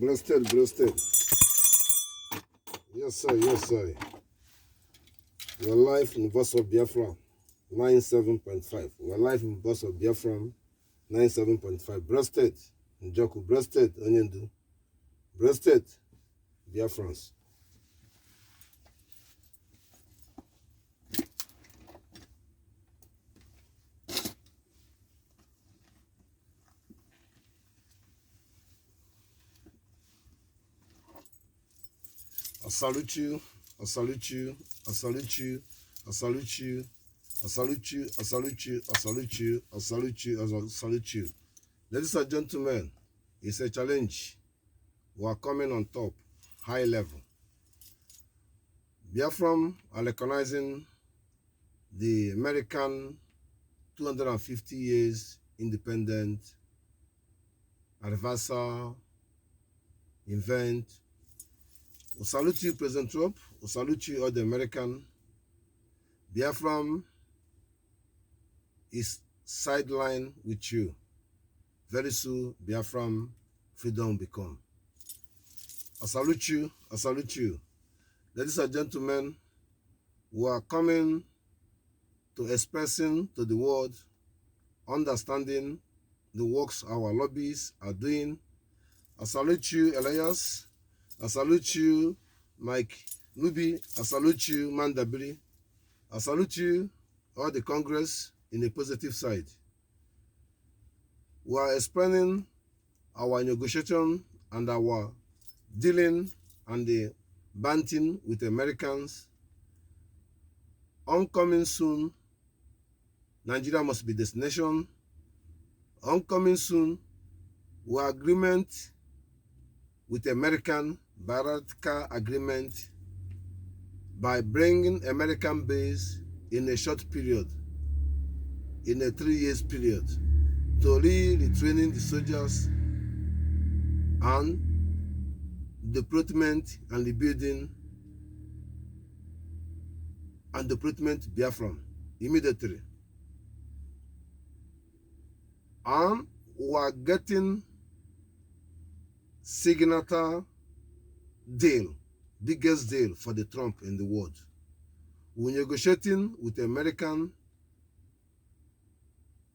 Blessed, blessed. Yes, sir, yes, sir. We're live in Voice of Biafra 97.5. We're live in Voice of Biafra 97.5. Breasted, Njoku, breasted, Onyendu. Breasted, Biafrans. I salute you, I salute you, I salute you, I salute you, I salute you, I salute you, I salute you, I salute you, I salute you. Ladies and gentlemen, it's a challenge. We are coming on top, high level. Biafra are recognizing the American 250 years independent anniversary event. We salute you, President Trump. We salute you, all the American. Biafra is sidelined with you. Very soon, Biafra freedom will become. I salute you. I salute you. Ladies and gentlemen, we are coming to expressing to the world, understanding the works our lobbies are doing. I salute you, Elias. I salute you, Mike Nubi. I salute you, Mandabiri. I salute you, all the Congress in a positive side. We are explaining our negotiation and our dealing and the banting with Americans. Oncoming soon, Nigeria must be destination. Oncoming soon, we agreement with American bilateral agreement by bringing American base in a short period, in a 3 years period, to retraining the soldiers and deployment and rebuilding and deployment Biafra immediately. And we are getting signature deal, biggest deal for the Trump in the world. We're negotiating with the American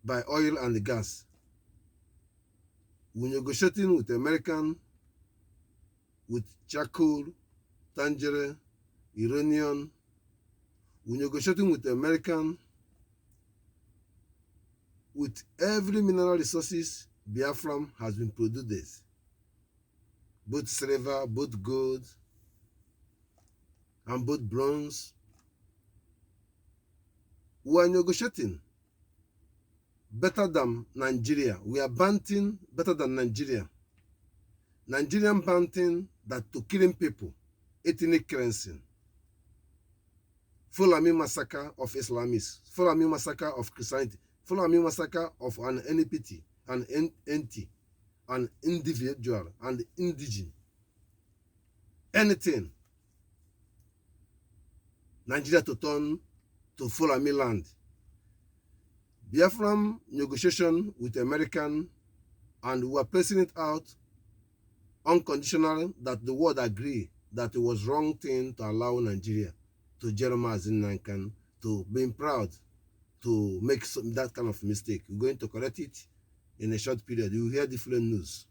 by oil and the gas. We're negotiating with the American with charcoal, tangerine, uranium. We're negotiating with the American with every mineral resources Biafra has been produced. Both silver, both gold, and both bronze. We are negotiating better than Nigeria. We are banting better than Nigeria. Nigerian banting that to killing people, ethnic cleansing, Fulani massacre of Islamists, Fulani massacre of Christianity, Fulani massacre of an NPT, an NT, an individual, and indigene. Anything. Nigeria to turn to Fulani land. Biafra negotiation with the American, and we are placing it out unconditionally that the world agree that it was wrong thing to allow Nigeria to Mazi Nnamdi Kanu to being proud to make that kind of mistake. We're going to correct it in a short period. You will hear different news.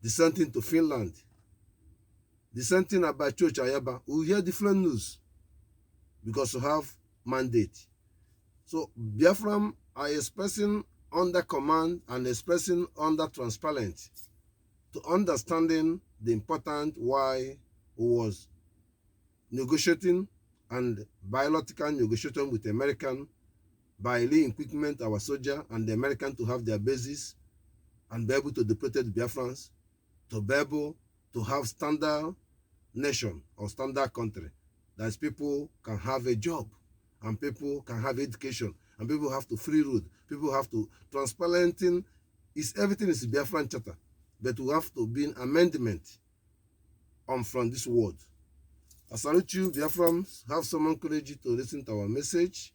The same thing to Finland. The same thing about Church Ayaba. We will hear different news because we have mandate. So Biafra are expressing under command and expressing under transparent to understanding the important why we was negotiating and bilateral negotiation with the American by re-equipment our soldier and the American to have their bases and be able to deploy the Biafrans, to be able to have standard nation or standard country. That people can have a job and people can have education and people have to free road. People have to transparenting. Everything is Biafran charter, but we have to be an amendment from this world. I salute you, Biafrans. Have some courage to listen to our message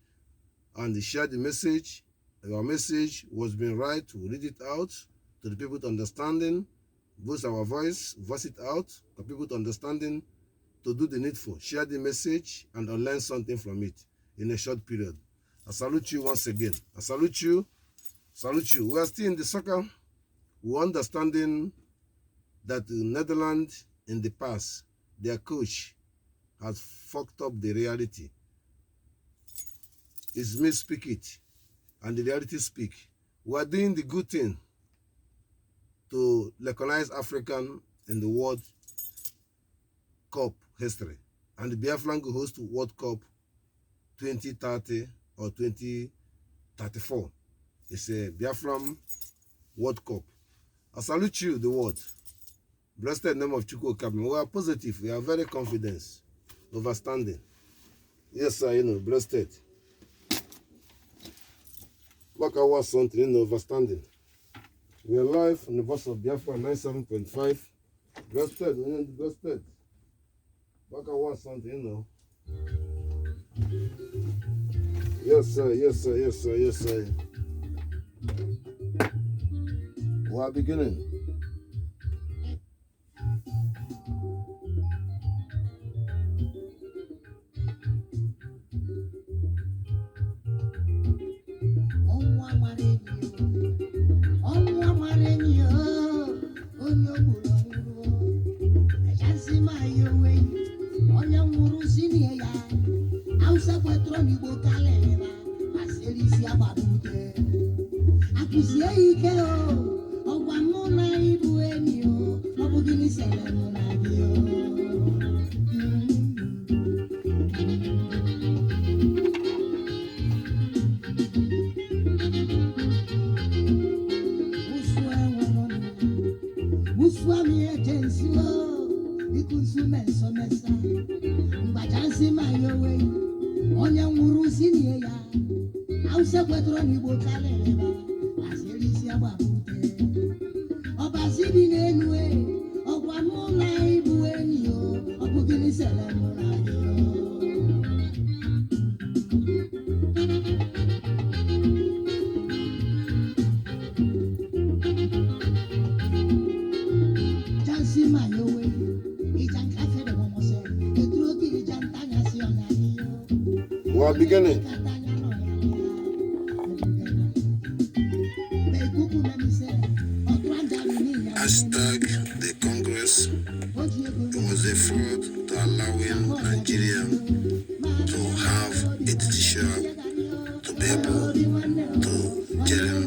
and share the message. Our message was being right. We read it out to the people to understanding voice our voice, voice it out for people to understanding, to do the needful, share the message, and learn something from it in a short period. I salute you once again. I salute you. Salute you. We are still in the soccer. We're understanding that the Netherlands in the past, their coach has fucked up the reality. It's me speak it, and the reality speak. We are doing the good thing to recognize African in the World Cup history. And the Biafran will host World Cup 2030 or 2034. It's a Biafran World Cup. I salute you, the world. Blessed name of Chukwu Kabin. We are positive. We are very confident. Overstanding. Yes, sir, blessed. Like I was something, overstanding. We are live on the bus of Biafra 97.5. Blessed, blessed. Like I was something, Yes, sir, yes, sir, yes, sir, yes, sir. We are beginning. We are beginning. Hashtag the Congress. It was a fraud to allowing Nigeria to have a judicial to be able to jail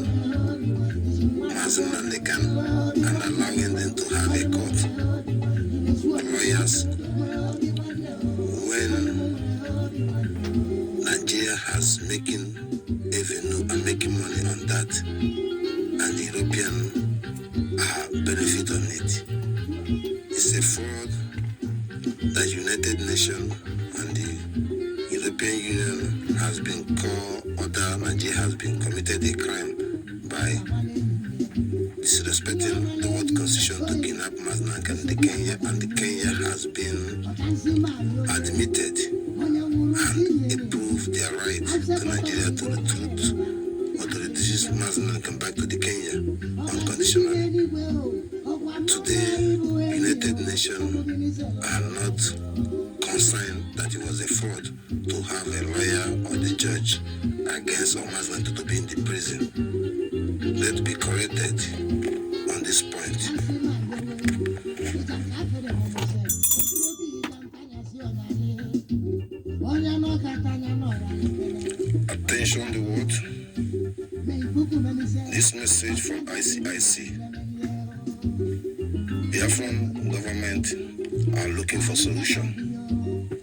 Mazi Nnamdi Kanu and allowing them to have a court. Lawyers, when Nigeria has making revenue and making money on that, and the European benefit on it. It's a fraud that United Nations and the European Union has been called, or that Nigeria has been committed a crime by disrespecting the world constitution to kidnap Mazi Nnamdi Kanu, and the Kenya has been admitted and approved their right to Nigeria to recruit or to reduce Mazi Nnamdi Kanu back to the Kenya unconditionally. Today, United Nations are not concerned that it was a fraud to have a lawyer or the judge against Mazi Nnamdi to be in the prison. Let's be corrected on this point. Attention the world. This message from ICIC. Biafran government are looking for solution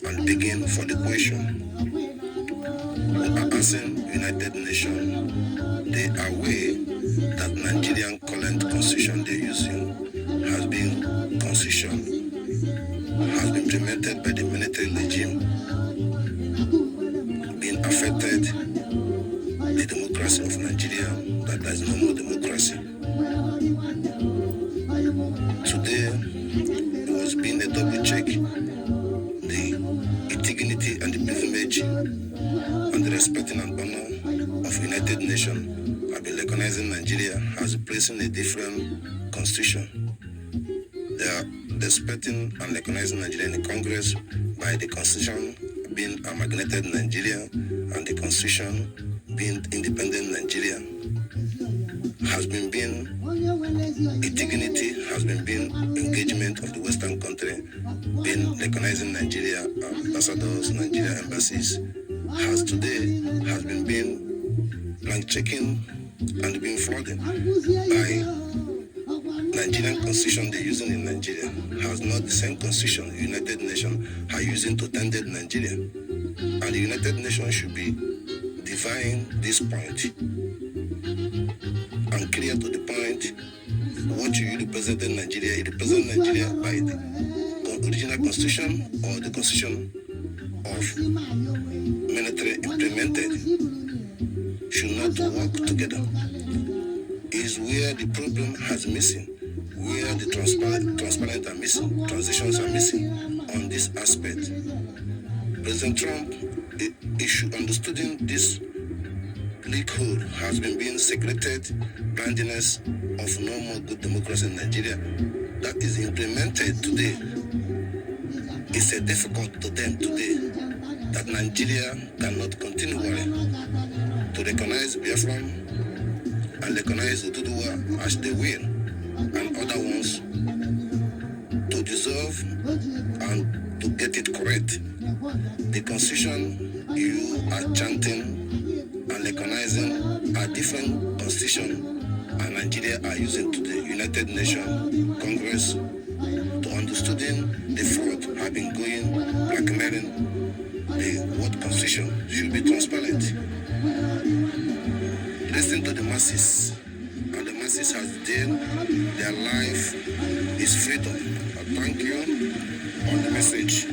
and begin for the question. We are asking United Nations, they are aware that Nigerian current constitution they're using has been implemented by the military regime, being affected the democracy of Nigeria, that there is no more democracy. Today, it was being a double check, the dignity and the privilege and the respecting and honor of United Nations have been recognizing Nigeria as placing a different constitution. are respecting and recognizing Nigeria in the Congress by the Constitution being amalgamated Nigeria and the Constitution being independent Nigeria has been dignity, has been engagement of the Western country, been recognizing Nigeria ambassadors, Nigeria embassies, has been blank checking and being flooded by Nigerian constitution they're using in Nigeria has not the same constitution the United Nations are using to tender Nigeria. And the United Nations should be define this point and clear to the point what you represent in Nigeria. You represent Nigeria by the original constitution or the constitution of military implemented should not work together. Is where the problem has missing, where the transparent are missing, transitions are missing on this aspect. President Trump understanding this leakhold has been being secreted blindness of no more good democracy in Nigeria that is implemented today. It's difficult to them today that Nigeria cannot continue to recognize Biafran and recognize the Duduwa as they will, and other ones to dissolve and to get it correct. The constitution you are chanting and recognizing are different constitution and Nigeria are using to the United Nations Congress to understanding the fraud have been going blackmailing the world constitution should be transparent. Listen to the masses, and the masses has their life is freedom. I thank you on the message.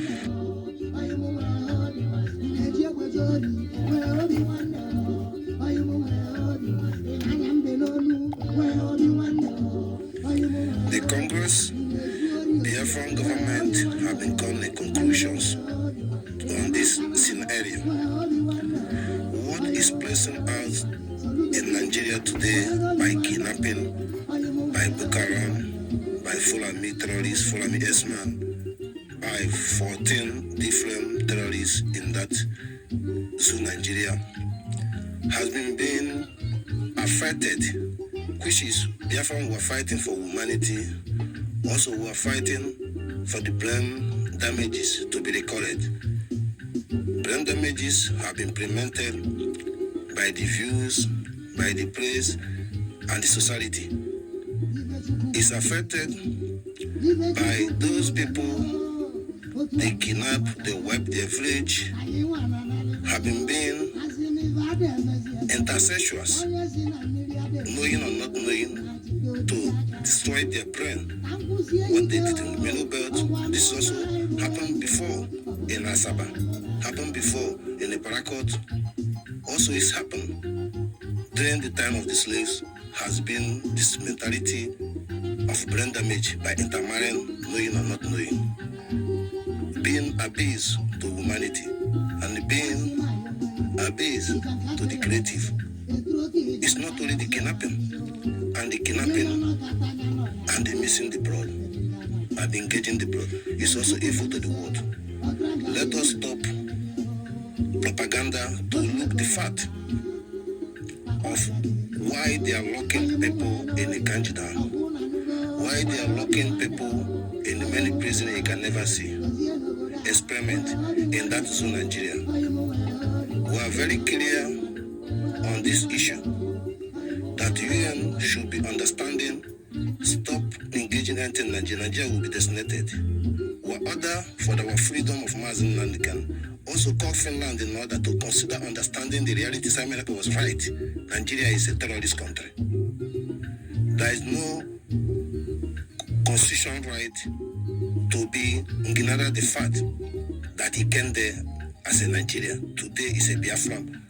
The Congress, the Afghan government have been coming to conclusions on this scenario. What is placing us in Nigeria today by kidnapping, by Boko Haram, by Fulani terrorists, Fulani S-man, by 14 different terrorists in that zoo Nigeria, has been being affected, which is Biafran were fighting for humanity, also were fighting for the brain damages to be recorded. Brain damages have been implemented by the views, by the press, and the society. It's affected by those people they kidnap, they wipe their village, have been being intersexuals, knowing or not knowing, to destroy their brain. What they did in the Middle Belt, this also happened before in Asaba, happened before in the Parakot, also it's happened during the time of the slaves, has been this mentality of brain damage by intermarrying, knowing or not knowing, being abused to humanity and being abused to the creative. It's not only the kidnapping and the missing the blood and engaging the blood. It's also evil to the world. Let us stop propaganda to look the fact of why they are locking people in the Kanjida, why they are locking people in the many prisons you can never see. Experiment in that zone, Nigeria. We are very clear on this issue that UN should be understanding, stop engaging anything in Nigeria. Nigeria will be designated. We order for our freedom of Mazi Nnamdi Kanu. Also call Finland in order to consider understanding the reality. Ayamero was right. Nigeria is a terrorist country. There is no constitutional right to be ignored the fact that he came there as a Nigeria. Today is a Biafran.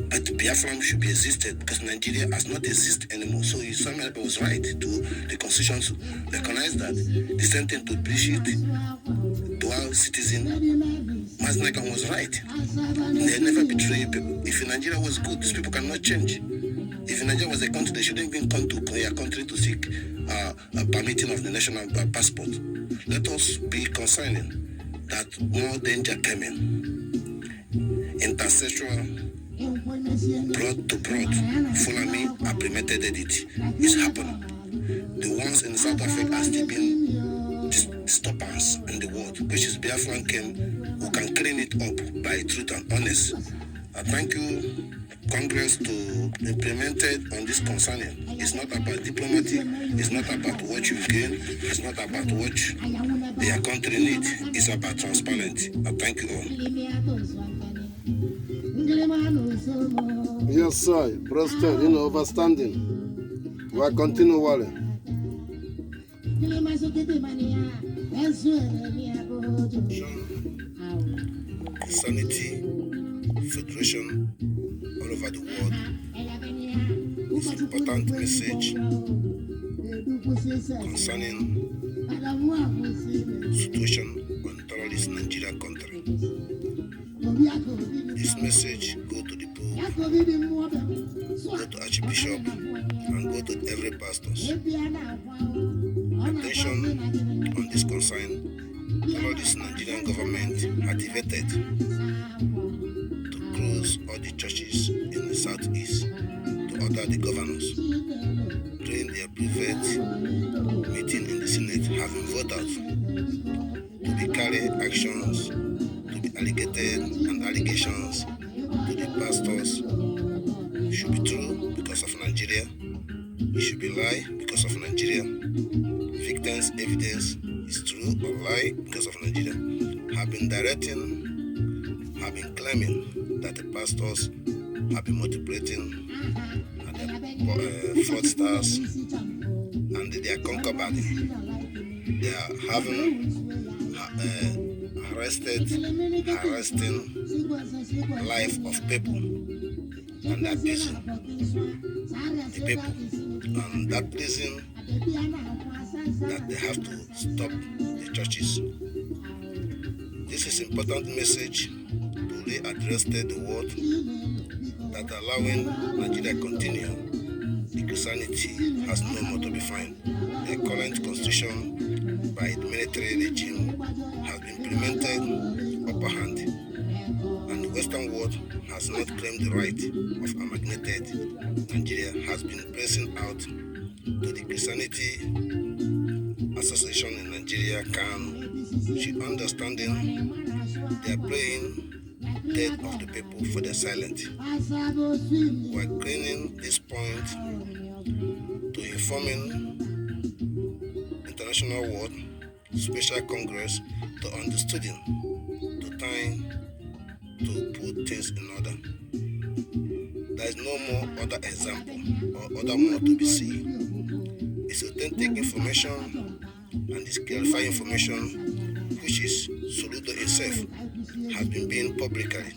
But Biafran should be existed because Nigeria has not existed anymore. So Ayamero was right to the constitution to recognize that the sentence to bullshit to our citizen. Mazi Nnamdi Kanu was right. They never betray people. If Nigeria was good, these people cannot change. If Nigeria was a country, they shouldn't even come to their country to seek permitting of the national passport. Let us be concerning that more danger came in. Intersexual, broad to broad, Fulani have premeditated it. It's happening. The ones in South Africa are still being disturbance in the world, which is Biafran came, who can clean it up by truth and honest. I thank you, Congress, to implement it on this concerning. It's not about diplomacy, it's not about what you gain, it's not about what their country needs, it's about transparency. I thank you all. Yes, sir. Prostate, overstanding. We are continuing. Sanity Federation all over the world. It's an important message concerning situation on terrorist Nigerian country. This message go to the Pope, go to Archbishop, and go to every pastor. Attention on this concern. Terrorist Nigerian government activated to close all the churches in the southeast to order the governors during their private meeting in the Senate having voted to be carry actions to be alleged and allegations to the pastors should be true because of Nigeria, it should be lie because of Nigeria, victims evidence is true or lie because of Nigeria, have been claiming that the pastors have been multiplicating and the fraudsters and their concubines. They are having harassing life of people and abusing the people. And that reason that they have to stop the churches. This is important message to readdress the world that allowing Nigeria continue. The Christianity has no more to be found. The current constitution by the military regime has been implemented upper hand, and the Western world has not claimed the right of amalgamated. Nigeria has been pressing out to the Christianity Association in Nigeria should understanding they are praying death of the people for their silent. We are claiming this point to informing international world, special Congress to understanding the time to put things in order. There is no more other example or other more to be seen. It's authentic information and this clarified information, which is Soludo itself, has been being publicly,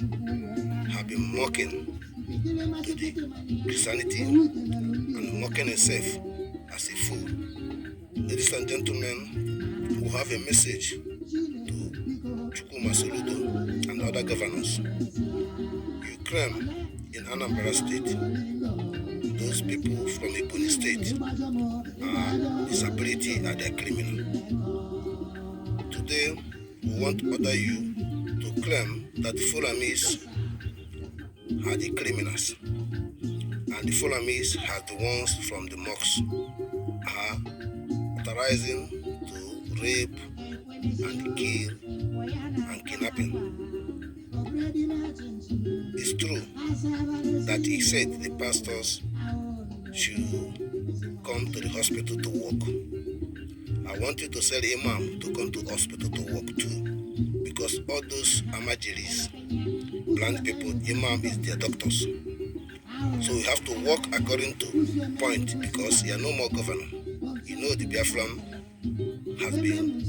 have been mocking to the Christianity and mocking itself as a fool. Ladies and gentlemen, who have a message to Chukuma Soludo and other governors. Ukraine in Anambra State, those people from Ebonyi State are disability and they are criminal. Today, we want to order you to claim that the Fulanis are the criminals and the Fulanis are the ones from the mosques are authorizing to rape and kill and kidnapping. It's true that he said the pastors should come to the hospital to work. I want you to tell Imam to come to the hospital to work too, because all those Amajiris, blind people, Imam is their doctors. So we have to work according to point, because you are no more governor. You know the Biafran has been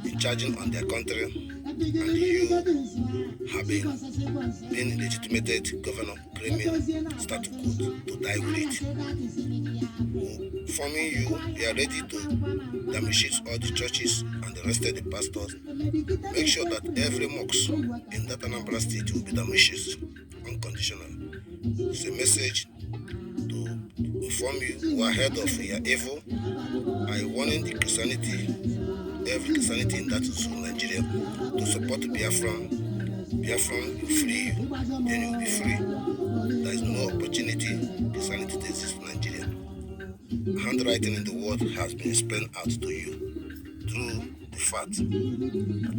in charging on their country, and you have been legitimated governor, claiming status quo to die with it. Forming you are ready to demolish all the churches and the rest of the pastors. Make sure that every mosque in that Anambra State will be demolished unconditionally. It's a message to inform you who are ahead of your evil. I warning the Christianity, every Christianity in that is Nigeria, to support Biafran. Biafran will free you, then you will be free. There is no opportunity Christianity to exist in Nigeria. Handwriting in the world has been spelled out to you through the fact.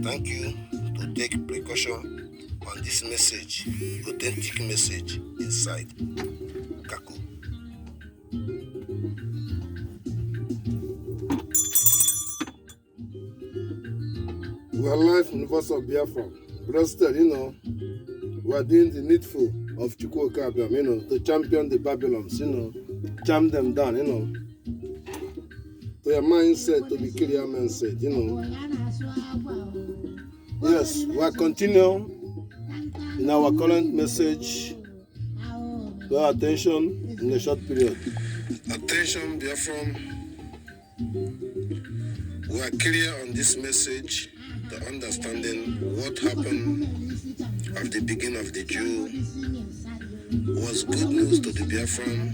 Thank you to take precaution on this message, authentic message inside Kaku. We are live from the voice of Biafra. Brother, we are doing the needful of Chukwuka Abiam, to champion the Babylons, calm them down, to your mindset, to the clear mindset, Yes, we are continuing in our current message. Pay attention in a short period. Attention, Biafra. We are clear on this message, the understanding what happened at the beginning of the Jew was good news to the Biafran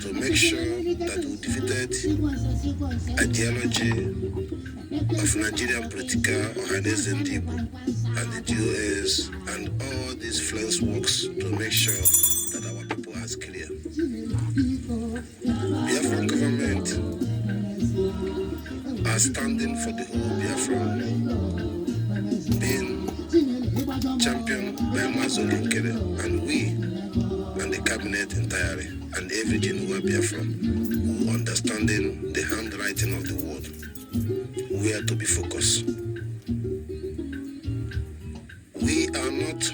to make sure that we defeated ideology of Nigerian political organization and the DOS and all these flanks works to make sure that our people are clear. Biafran government are standing for the whole Biafran, being championed by Mazi Nnamdi, and we and the cabinet entirely, and every Genuine Biafran who understanding the handwriting of the word, where to be focused. We are not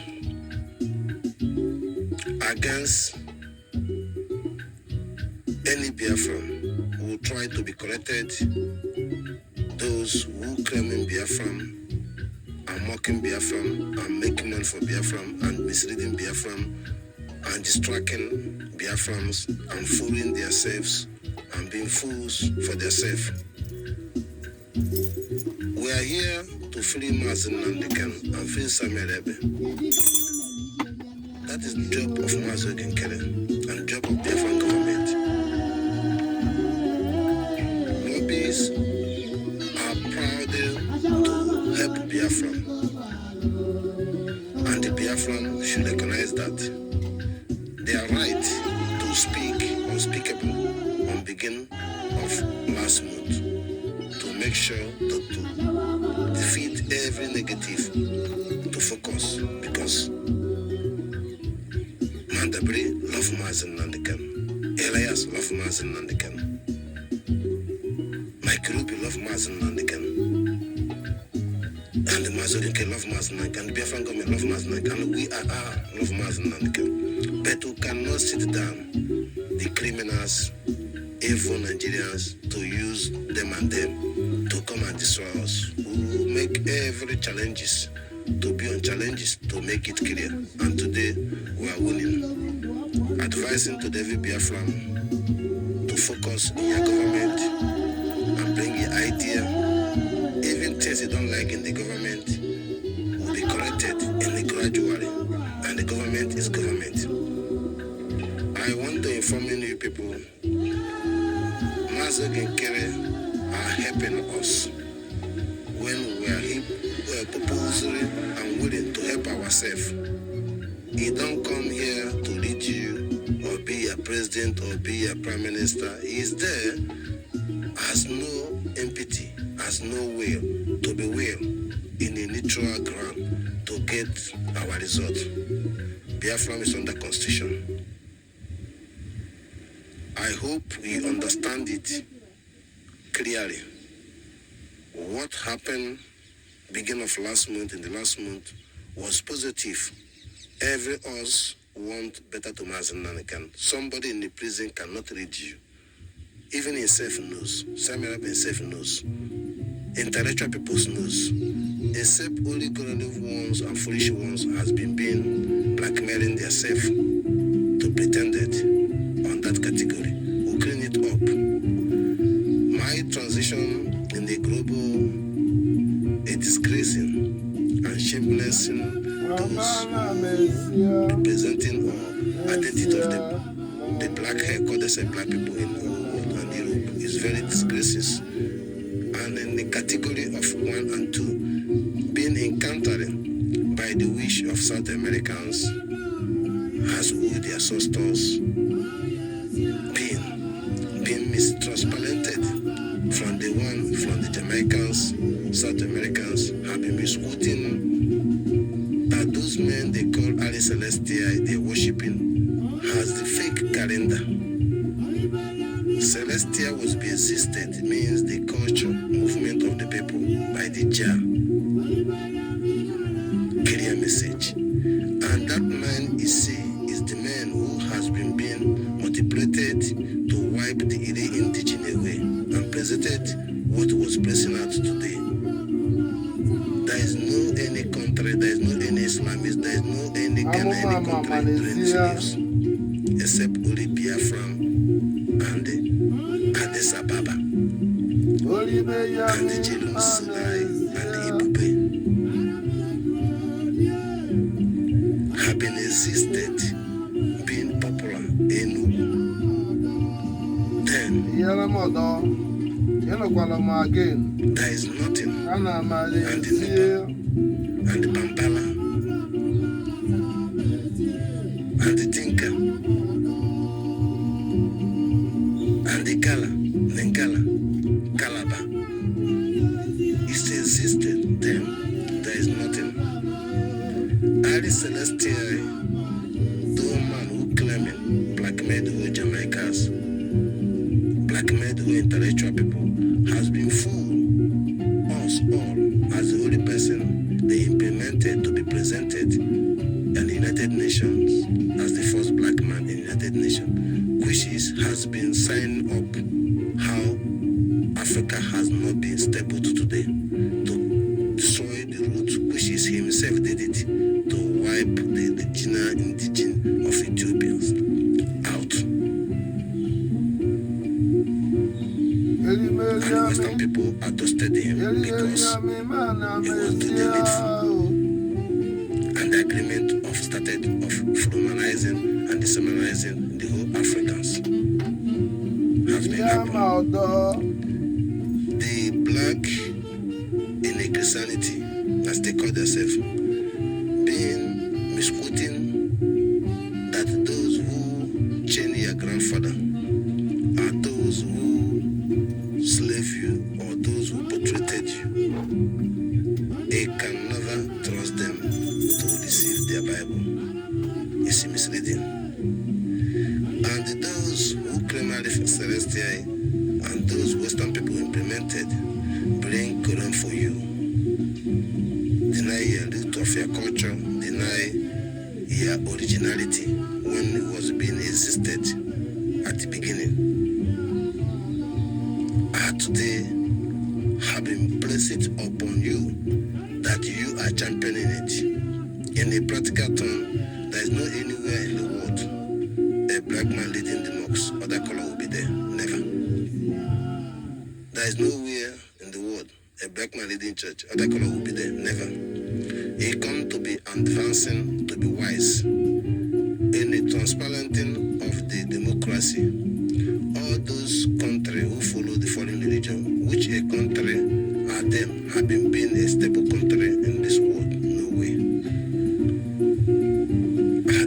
against any Biafran who try to be corrected. Those who claiming Biafran and mocking Biafran and making money for Biafran and misleading Biafran and distracting Biafrans and fooling themselves and being fools for themselves. We are here to free Mazi Nnamdi Kanu and free Ayamero. That is the job of Mazi Nnamdi and job of Biafran government. Lobbyists are proud to help Biafran, and the Biafran should recognize that their right to speak unspeakable on beginning of last month to make sure to defeat every negative to focus, because Mandabri love Mazi Nnamdi Kanu, Elias love Mazi Nnamdi Kanu, Mike Ruby love Mazi Nnamdi Kanu, and the Mazi Nnamdi love Mazi Nnamdi Kanu, the Biafran government love Mazi Nnamdi Kanu, we are love Mazi Nnamdi Kanu. But we cannot sit down the criminals, evil Nigerians, to use them and them to come and destroy us. We will make every challenges to be on challenges to make it clear. And today we are winning. Advising to David Biafran to focus in your government and bring your idea. Even things you don't like in the government will be corrected in the gradually. And the government is government. I want to inform you people, Mazi Nnamdi are helping us when we are purposely and willing to help ourselves. He don't come here to lead you or be a president or be a prime minister. He is there, has no empathy, has no will to be will in a neutral ground to get our result. Biafra is under constitution. I hope we understand it clearly. What happened beginning of last month, in the last month, was positive. Every us want better to Mazi Nnamdi Kanu. Somebody in the prison cannot read you. Even himself knows. Ayamero himself knows. Intellectual people knows. Except only godly ones and foolish ones has been blackmailing themselves to pretend it on that category. We'll clean it up. My transition in the global, a disgracing and shamelessing those representing or identity of the the black hair called say black people in the whole world and Europe is very disgraces. And in the category of 1 and 2, being encountered by the wish of South Americans as who their ancestors being mistransplanted from the Jamaicans, South Americans have been misquoting that those men they call Ali Celestia they're worshipping as the fake calendar. Celestia was be existed means the culture movement of the people by the Jah. Clear message. And that man is the man who has been being manipulated to wipe the indigenous away and presented what was pressing out today. There is no any country, there is no any Islamist, there is no any Ghana, any country during slaves, except only Biafra and Addis Ababa, and the Jelum Sinai and the Ibube have been existed, being popular in then there is nothing, and the Nuba, and the Bambala, and the Dinka, and the Gala, Lingala, Calabar. It existed then, there is nothing. Ali Celestia, the man who claiming blackmailed who Jamaicans, blackmailed who intellectual people, has been fooled us all as the only person they implemented to be presented in the United Nations as the first black man in the United Nations, which has been signing up how Africa has not been stable to today, to destroy the root, which is himself did it, to wipe the indigenous of Ethiopians out. And the Western people adopted him because he was too delightful. And the agreement started of Romanizing and Disseminizing the whole Africans has been happening. The black in a Christianity, as they call themselves, being misquoting that those who chain your grandfather are those who slave you or those who portrayed you. They can never trust them to receive their Bible. It's misleading. And those who claim Celestia and those Western people implemented bring Quran for you. Deny your root of your culture, deny your originality when it was being existed at the beginning. Today have been placed upon you that you are championing it. In a practical term, there is no anywhere in the world a black man leading the mosque, other color will be there. Never. There is nowhere in the world a black man leading church, other color will be there. Never. He come to be advancing, to be wise. In the transparenting of the democracy, all those countries who follow the foreign religion, which a country are them, have been being a stable country in this world. No way.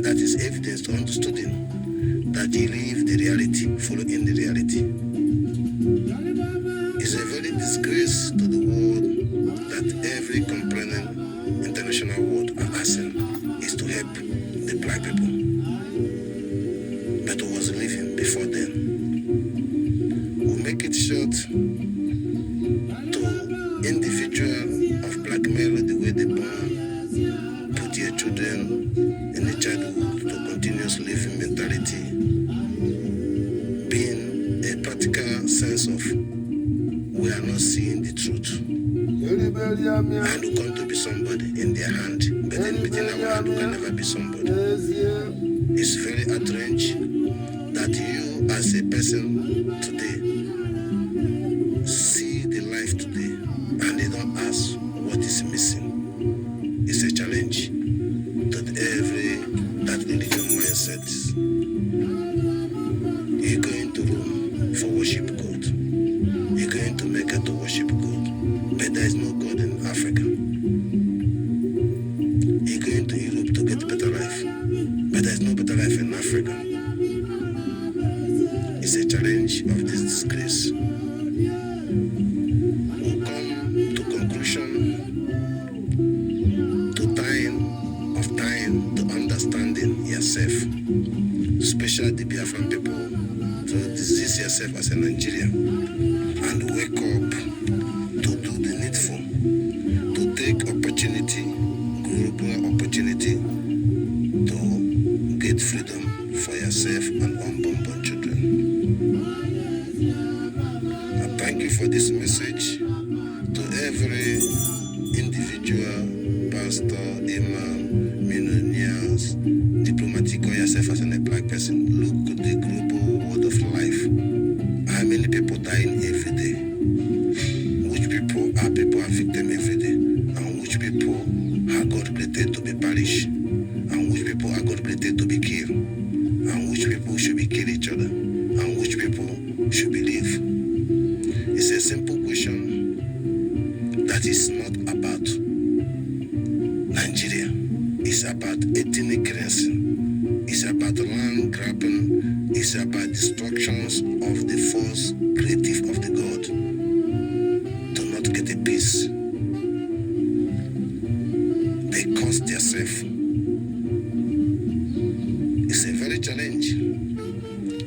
That is evidence to understanding that they live the reality, following the reality. It's a very disgrace to the world that every component international world are asking is to help the black people. But who was living before them. We'll make it short to individual of blackmail the way they born, put your children in the childhood to continuous living mentality, being a practical sense of we are not seeing the truth. And we come to be somebody in their hand, but then within our hand we can never be somebody. It's very outrage that you as a person today see the life today and they don't ask what is missing. It's a challenge that every that religion mindset yourself, especially the Biafran people, to disease yourself as a Nigerian and wake up to do the needful, to take opportunity, global opportunity, to get freedom for yourself and unborn children. I thank you for this message. To every individual, pastor, imam, millionaires, diplomatic, or yourself as a black person, look at the global world of life. How many people dying every day? Which people are victim every day? And which people are God created to be perished? And which people are God created to be killed? And which people should be kill each other? And which people should be live? It's a simple question that is not about Nigeria. It's about ethnic cleansing. It's about land grabbing. It's about destructions of the force creative of the God to not get a peace. They cost themselves. It's a very challenge.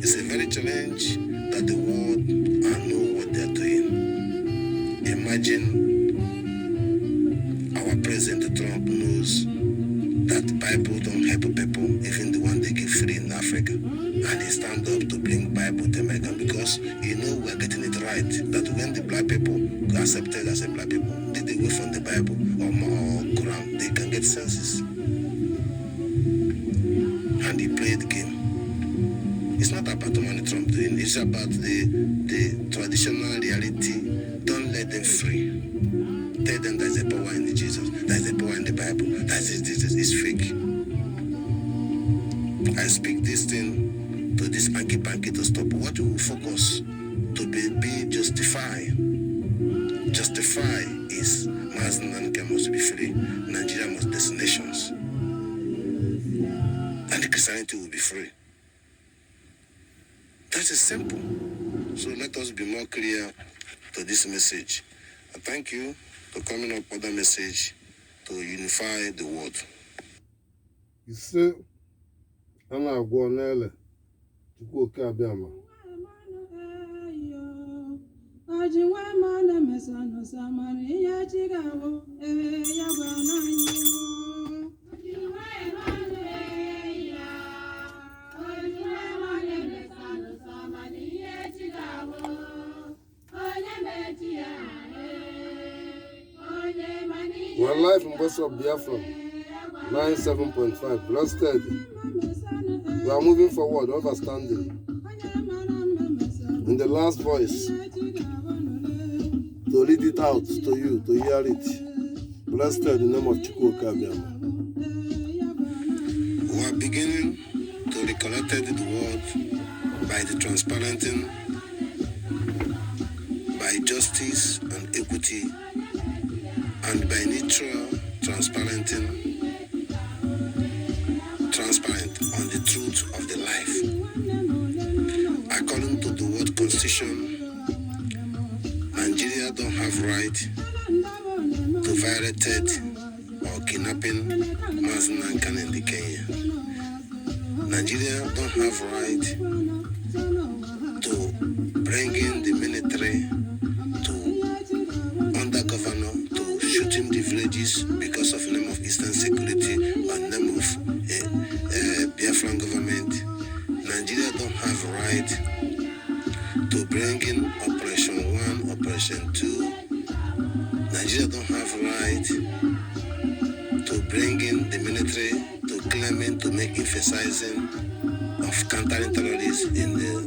It's a very challenge that the world know what they are doing. Imagine our President Trump knows that Bible don't help people, even the one they give free in Africa. And he stand up to bring Bible to America because we are getting it right. That when the black people are accepted as a black people, did they go from the Bible or Quran, they can get senses. And he played the game. It's not about the money Trump doing, it's about the traditional reality. Don't let them free. Tell them there's a power in Jesus, there's a power in the Bible, this is fake. I speak this thing to this panky to stop. What we focus to be justified. Justify is Mazi Nnamdi Kanu must be free, Nigeria must be nations, and the Christianity will be free. That is simple. So let us be more clear to this message. I thank you for coming up with a message to unify the world. You see, I'm not going to go to Ayamero. We're live in West of Biafra, 97.5, plus 30. We are moving forward, overstanding. In the last voice, to read it out to you, to hear it. Blessed the name of Chukwuka Abiyama. We are beginning to recollect the world by the transparenting, by justice and equity, and by neutral, transparent on the truth of the life. According to the world constitution, Nigeria don't have right to violate or kidnapping Mazi Nnamdi Kanu in the Kenya. Nigeria don't have right to bring in the military to under governor to shooting the villages because of the name of Eastern security or name of Biafran government. Nigeria don't have right to bring in Operation 1, Operation 2. Nigeria don't have right to bring in the military to claiming to make emphasizing of countering terrorists in the